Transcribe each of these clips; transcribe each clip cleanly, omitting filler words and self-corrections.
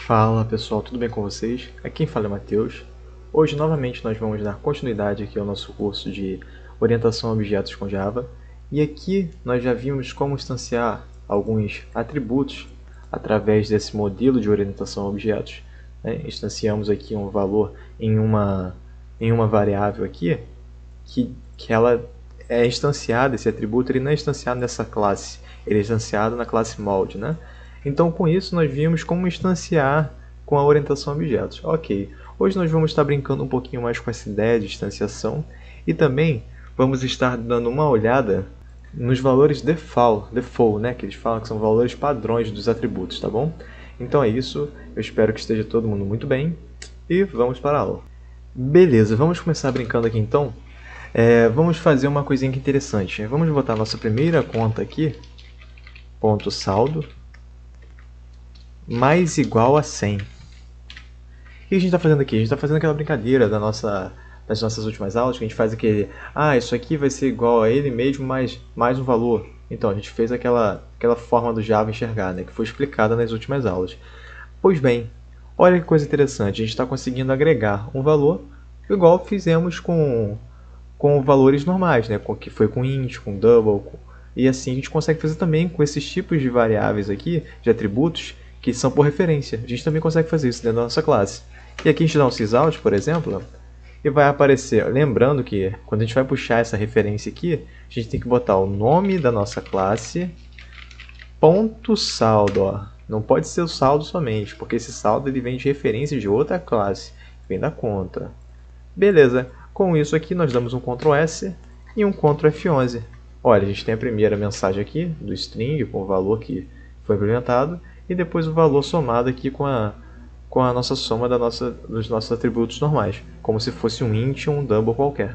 Fala pessoal, tudo bem com vocês? Aqui quem fala é Matheus. Hoje novamente nós vamos dar continuidade aqui ao nosso curso de orientação a objetos com Java. E aqui nós já vimos como instanciar alguns atributos através desse modelo de orientação a objetos. Instanciamos aqui um valor em uma variável aqui que ela é instanciada, esse atributo ele não é instanciado nessa classe, ele é instanciado na classe molde, né? Então, com isso, nós vimos como instanciar com a orientação a objetos. Ok, hoje nós vamos estar brincando um pouquinho mais com essa ideia de instanciação e também vamos estar dando uma olhada nos valores default, né, que eles falam que são valores padrões dos atributos, tá bom? Então é isso, eu espero que esteja todo mundo muito bem e vamos para a aula. Beleza, vamos começar brincando aqui então. Vamos fazer uma coisinha interessante. Vamos botar a nossa primeira conta aqui, ponto saldo, mais igual a 100. O que a gente está fazendo aqui? A gente está fazendo aquela brincadeira das nossas últimas aulas, que a gente faz aquele, isso aqui vai ser igual a ele mesmo, mais um valor. Então, a gente fez aquela forma do Java enxergar, né, que foi explicada nas últimas aulas. Pois bem, olha que coisa interessante, a gente está conseguindo agregar um valor igual fizemos com valores normais, né, que foi com int, com double, e assim a gente consegue fazer também com esses tipos de variáveis aqui, de atributos, que são por referência. A gente também consegue fazer isso dentro da nossa classe. E aqui a gente dá um sysout, por exemplo, e vai aparecer, lembrando que quando a gente vai puxar essa referência aqui, a gente tem que botar o nome da nossa classe, ponto saldo, ó. Não pode ser o saldo somente, porque esse saldo ele vem de referência de outra classe, vem da conta. Beleza, com isso aqui nós damos um Ctrl S e um Ctrl F11. Olha, a gente tem a primeira mensagem aqui do string, com o valor que foi implementado, e depois o valor somado aqui com a nossa soma dos nossos atributos normais, como se fosse um int ou um double qualquer.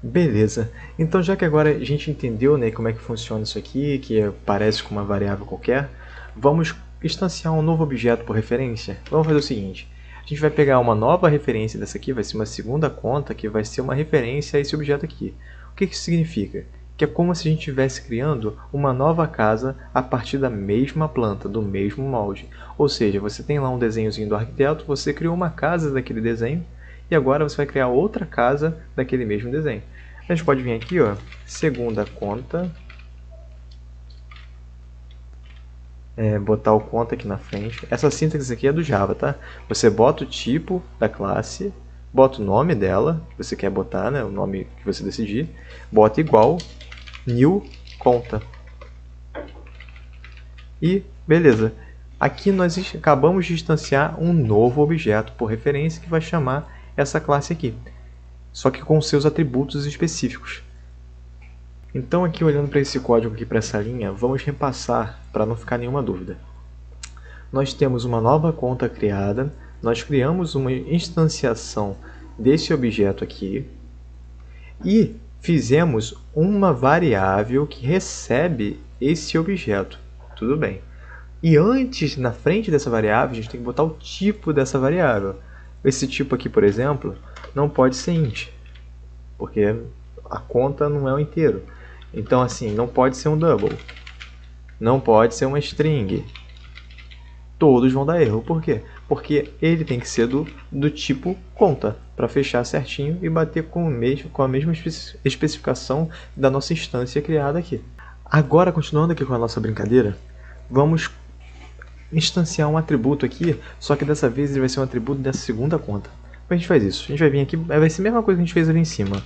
Beleza, então já que agora a gente entendeu, né, como é que funciona isso aqui, que parece com uma variável qualquer, vamos instanciar um novo objeto por referência. Vamos fazer o seguinte, a gente vai pegar uma nova referência dessa aqui, vai ser uma segunda conta que vai ser uma referência a esse objeto aqui. O que isso significa? Que é como se a gente estivesse criando uma nova casa a partir da mesma planta, do mesmo molde. Ou seja, você tem lá um desenhozinho do arquiteto, você criou uma casa daquele desenho, e agora você vai criar outra casa daquele mesmo desenho. A gente pode vir aqui, ó, segunda conta, botar o conta aqui na frente. Essa sintaxe aqui é do Java, tá? Você bota o tipo da classe, bota o nome dela, que você quer botar, né, o nome que você decidir, bota igual, new conta. E beleza. Aqui nós acabamos de instanciar um novo objeto por referência que vai chamar essa classe aqui, só que com seus atributos específicos. Então aqui olhando para esse código aqui, para essa linha, vamos repassar para não ficar nenhuma dúvida. Nós temos uma nova conta criada, nós criamos uma instanciação desse objeto aqui e fizemos uma variável que recebe esse objeto. Tudo bem. E antes, na frente dessa variável, a gente tem que botar o tipo dessa variável. Esse tipo aqui, por exemplo, não pode ser int, porque a conta não é um inteiro. Então, assim, não pode ser um double, não pode ser uma string. Todos vão dar erro. Por quê? Porque ele tem que ser do tipo conta, para fechar certinho e bater com a mesma especificação da nossa instância criada aqui. Agora, continuando aqui com a nossa brincadeira, vamos instanciar um atributo aqui, só que dessa vez ele vai ser um atributo dessa segunda conta. Como a gente faz isso? A gente vai vir aqui, vai ser a mesma coisa que a gente fez ali em cima.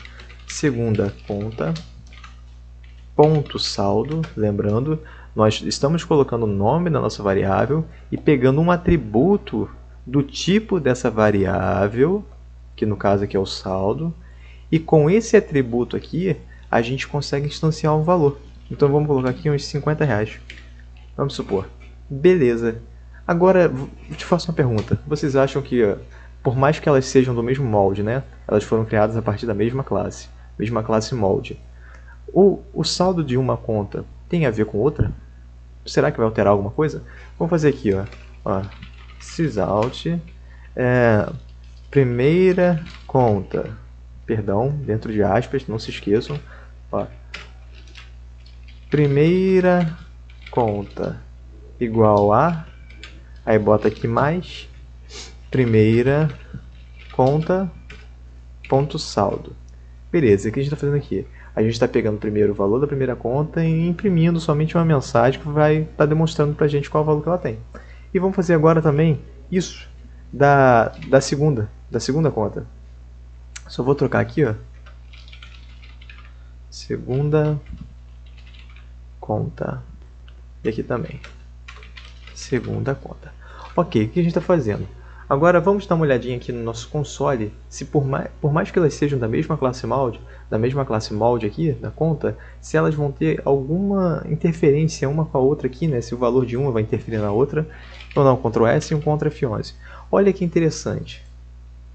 Segunda conta, ponto saldo, lembrando, nós estamos colocando o nome da nossa variável e pegando um atributo do tipo dessa variável, que no caso aqui é o saldo, e com esse atributo aqui, a gente consegue instanciar um valor. Então vamos colocar aqui uns 50 reais. Vamos supor. Beleza. Agora, eu te faço uma pergunta. Vocês acham que, por mais que elas sejam do mesmo molde, né? Elas foram criadas a partir da mesma classe molde. O saldo de uma conta tem a ver com outra? Será que vai alterar alguma coisa? Vamos fazer aqui, ó, sysout, primeira conta, perdão, dentro de aspas, não se esqueçam, ó, primeira conta igual a, aí bota aqui mais, primeira conta, ponto saldo. Beleza, o que a gente está fazendo aqui? A gente está pegando primeiro o valor da primeira conta e imprimindo somente uma mensagem que vai estar demonstrando para a gente qual é o valor que ela tem. E vamos fazer agora também isso da segunda conta. Só vou trocar aqui, ó. Segunda conta. E aqui também. Segunda conta. Ok, o que a gente está fazendo? Agora vamos dar uma olhadinha aqui no nosso console, se por mais que elas sejam da mesma classe molde aqui da conta, se elas vão ter alguma interferência uma com a outra aqui, né? Se o valor de uma vai interferir na outra. Então dá um Ctrl S e um Ctrl F11. Olha que interessante.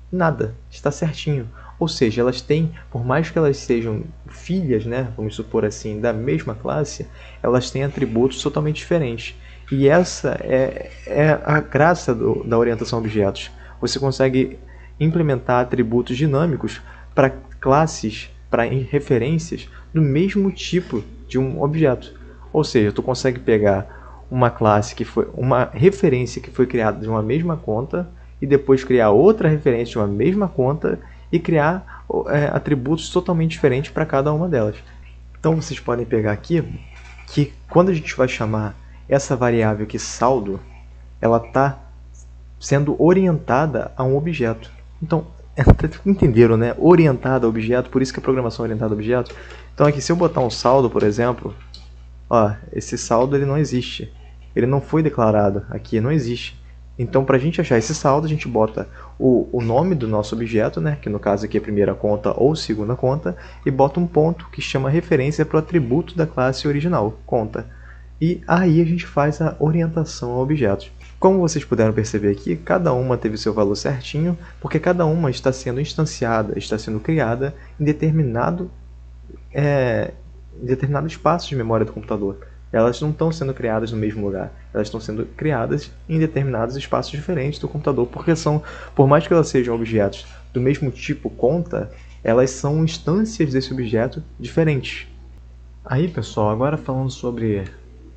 Nada, está certinho. Ou seja, elas têm, por mais que elas sejam filhas, né, vamos supor assim, da mesma classe, elas têm atributos totalmente diferentes. E essa é a graça da orientação a objetos. Você consegue implementar atributos dinâmicos para classes, para referências do mesmo tipo de um objeto. Ou seja, tu consegue pegar uma classe que foi uma referência que foi criada de uma mesma conta e depois criar outra referência de uma mesma conta e criar atributos totalmente diferentes para cada uma delas. Então vocês podem pegar aqui que quando a gente vai chamar essa variável aqui saldo, ela está sendo orientada a um objeto. Então, entenderam, né? Orientada a objeto, por isso que a programação é orientada a objeto. Então aqui, se eu botar um saldo, por exemplo, ó, esse saldo ele não existe. Ele não foi declarado, aqui não existe. Então, para a gente achar esse saldo, a gente bota o nome do nosso objeto, né, que no caso aqui é primeira conta ou segunda conta, e bota um ponto que chama referência para o atributo da classe original, conta. E aí a gente faz a orientação a objetos. Como vocês puderam perceber aqui, cada uma teve seu valor certinho, porque cada uma está sendo instanciada, está sendo criada em determinado espaço de memória do computador. Elas não estão sendo criadas no mesmo lugar, elas estão sendo criadas em determinados espaços diferentes do computador, porque por mais que elas sejam objetos do mesmo tipo conta, elas são instâncias desse objeto diferentes. Aí pessoal, agora falando sobre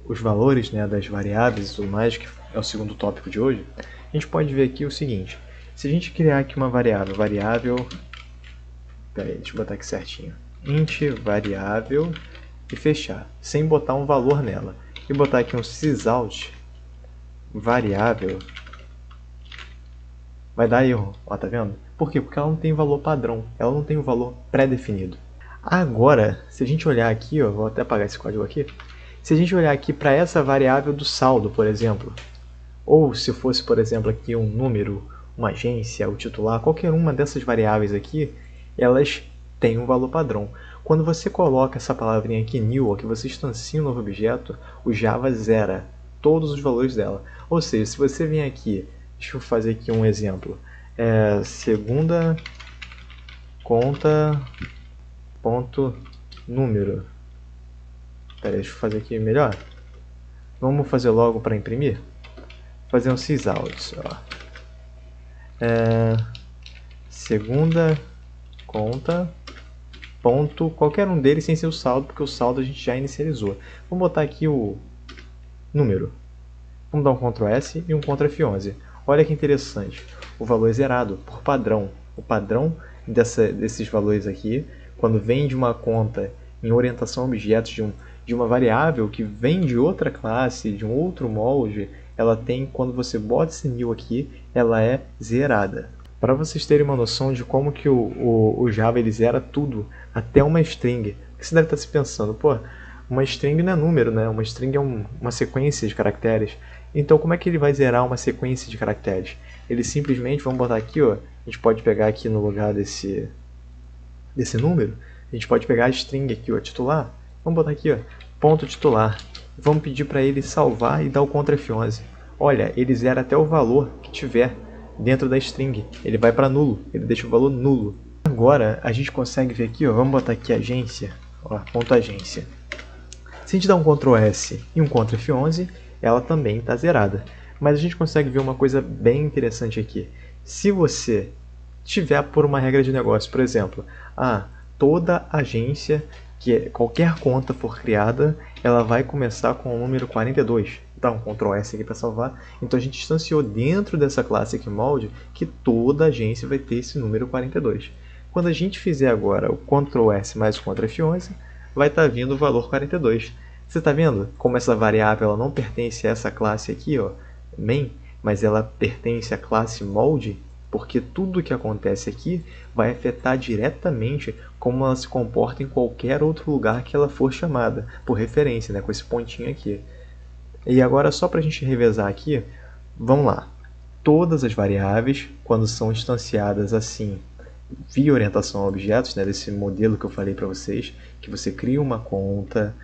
os valores, né, das variáveis e tudo mais, que é o segundo tópico de hoje, a gente pode ver aqui o seguinte: se a gente criar aqui uma variável, peraí, deixa eu botar aqui certinho, int variável, e fechar, sem botar um valor nela, e botar aqui um sysout variável, vai dar erro, ó, tá vendo? Por quê? Porque ela não tem valor padrão, ela não tem um valor pré-definido. Agora, se a gente olhar aqui, ó, vou até apagar esse código aqui, se a gente olhar aqui para essa variável do saldo, por exemplo, ou se fosse, por exemplo, aqui um número, uma agência, o titular, qualquer uma dessas variáveis aqui, elas têm um valor padrão. Quando você coloca essa palavrinha aqui new, que você instancia um novo objeto, o Java zera todos os valores dela. Ou seja, se você vem aqui, deixa eu fazer aqui um exemplo, segunda conta ponto número. Pera, deixa eu fazer aqui melhor. Vamos fazer logo para imprimir? Vou fazer um sysout. Segunda conta ponto, qualquer um deles sem ser o saldo, porque o saldo a gente já inicializou. Vamos botar aqui o número. Vamos dar um Ctrl S e um Ctrl F11. Olha que interessante. O valor é zerado por padrão. O padrão desses valores aqui, quando vem de uma conta em orientação a objetos de uma variável que vem de outra classe, de um outro molde, ela tem, quando você bota esse new aqui, ela é zerada. Para vocês terem uma noção de como que o Java ele zera tudo, até uma string. Porque você deve estar se pensando, pô, uma string não é número, né? Uma string é uma sequência de caracteres. Então como é que ele vai zerar uma sequência de caracteres? Ele simplesmente, vamos botar aqui, ó, a gente pode pegar aqui no lugar desse número, a gente pode pegar a string aqui, ó, titular. Vamos botar aqui, ó, ponto titular. Vamos pedir para ele salvar e dar o Ctrl F11. Olha, ele zera até o valor que tiver dentro da string. Ele vai para nulo, ele deixa o valor nulo. Agora a gente consegue ver aqui, ó, vamos botar aqui agência, ó, ponto agência. Se a gente dá um Ctrl S e um Ctrl F11, ela também está zerada. Mas a gente consegue ver uma coisa bem interessante aqui. Se você tiver por uma regra de negócio, por exemplo, toda agência, qualquer conta for criada, ela vai começar com o número 42. Dá um Ctrl S aqui para salvar. Então a gente instanciou dentro dessa classe aqui molde que toda agência vai ter esse número 42. Quando a gente fizer agora o Ctrl S mais o Ctrl F11, vai estar vindo o valor 42. Você está vendo como essa variável ela não pertence a essa classe aqui, ó, main, mas ela pertence à classe molde? Porque tudo que acontece aqui vai afetar diretamente como ela se comporta em qualquer outro lugar que ela for chamada, por referência, né, com esse pontinho aqui. E agora, só para a gente revezar aqui, vamos lá. Todas as variáveis, quando são instanciadas assim, via orientação a objetos, né, desse modelo que eu falei para vocês, que você cria uma conta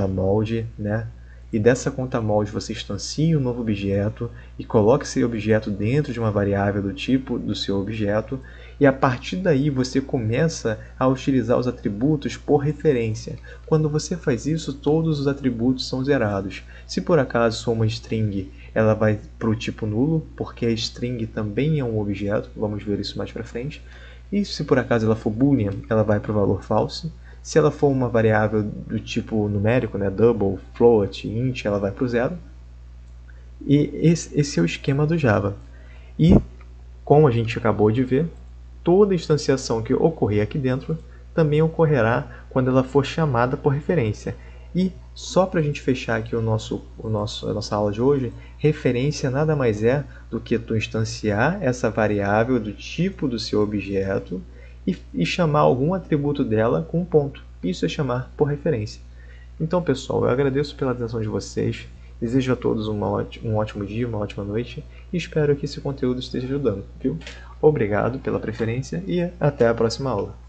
molde, né, e dessa conta molde você instancia um novo objeto e coloca esse objeto dentro de uma variável do tipo do seu objeto, e a partir daí você começa a utilizar os atributos por referência. Quando você faz isso, todos os atributos são zerados. Se por acaso for uma string, ela vai para o tipo nulo, porque a string também é um objeto, vamos ver isso mais para frente. E se por acaso ela for boolean, ela vai para o valor false. Se ela for uma variável do tipo numérico, né, double, float, int, ela vai para o zero. E esse é o esquema do Java. E, como a gente acabou de ver, toda instanciação que ocorrer aqui dentro também ocorrerá quando ela for chamada por referência. E, só para a gente fechar aqui a nossa aula de hoje, referência nada mais é do que tu instanciar essa variável do tipo do seu objeto e chamar algum atributo dela com um ponto. Isso é chamar por referência. Então, pessoal, eu agradeço pela atenção de vocês, desejo a todos um ótimo dia, uma ótima noite e espero que esse conteúdo esteja ajudando, viu? Obrigado pela preferência e até a próxima aula.